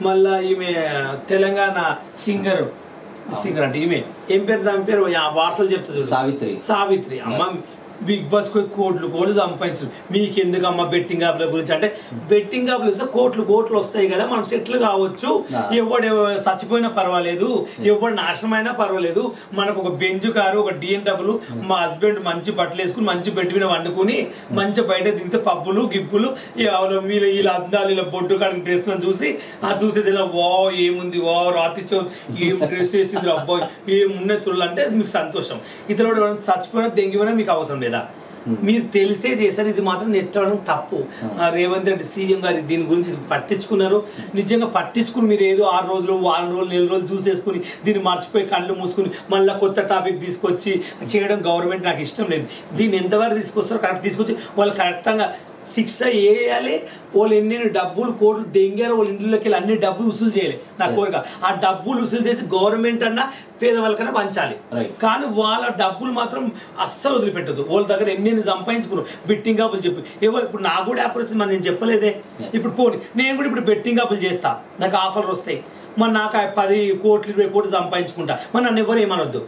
మళ్ళా ఈమె Telangana singer singer అంటే ఈమె ఏం పేరు దాని పేరు వార్తలు చెప్తుంది సావిత్రి అమ్మ బిగ్ బాస్ కోట్లు సంపాదించు మీకు ఎందుకు అమ్మ బెట్టింగ్ యాప్ల గురించి అంటే బెట్టింగ్ యాప్లు ఇస్తే కోట్లు వస్తాయి కదా మనం సెటిల్ కావచ్చు ఎవడు చచ్చిపోయినా పర్వాలేదు ఎవడు నాశనం అయినా పర్వాలేదు మనకు ఒక బెంజ్ కారు ఒక DNW మా హస్బెండ్ మంచి బట్టలు వేసుకుని మంచి బెడ్ మీద వండుకుని మంచి బయట దిగితే పప్పులు గిప్పులు వీళ్ళు వీళ్ళ అద్దాలు ఇలా బొడ్డు కాడికి డ్రెస్ చూసి చూసేది వా ఏముంది వా రాత్రి ఏం డ్రెస్ వేసింది అబ్బాయి ఏమున్నాయి తుళ్ళు అంటే మీకు సంతోషం ఇతరుడు చచ్చిపోయినా దెంగిపోయినా మీకు అవసరం లేదు మీరు తెలిసే చేశారు ఇది మాత్రం నెట్టడం తప్పు రేవంత్ రెడ్డి సీఎం గారు దీని గురించి పట్టించుకున్నారు నిజంగా పట్టించుకుని మీరు ఏదో 6 రోజులు వారం రోజులు 4 రోజులు చూసేసుకుని దీన్ని మర్చిపోయి కళ్ళు మూసుకుని మళ్ళీ కొత్త టాపిక్ తీసుకొచ్చి చేయడం గవర్నమెంట్ నాకు ఇష్టం లేదు దీన్ని ఎంతవరకు తీసుకొస్తారో కరెక్ట్ తీసుకొచ్చి వాళ్ళు కరెక్ట్గా శిక్ష వేయాలి వాళ్ళు ఎన్ని డబ్బులు కోట్లు దెంగారు వాళ్ళ ఇంట్లోకి వెళ్ళి అన్ని డబ్బులు వసూలు చేయాలి నా కోరిక ఆ డబ్బులు వసూలు చేసి గవర్నమెంట్ అన్నా పేదవాళ్ళకన్నా పంచాలి కానీ వాళ్ళ డబ్బులు మాత్రం అస్సలు వదిలిపెట్టదు వాళ్ళ దగ్గర ఎన్ని సంపాదించుకున్నారు బెట్టింగ్ యాప్లు చెప్పి ఎవరు ఇప్పుడు నాకు కూడా యాప్ వచ్చింది మరి నేను చెప్పలేదే ఇప్పుడు పోనీ నేను కూడా ఇప్పుడు బెట్టింగ్ యాప్లు చేస్తా నాకు ఆఫర్లు వస్తాయి మరి నాకు 10 కోట్లు 20 కోట్లు సంపాదించుకుంటా మరి నన్ను ఎవరు ఏమనొద్దు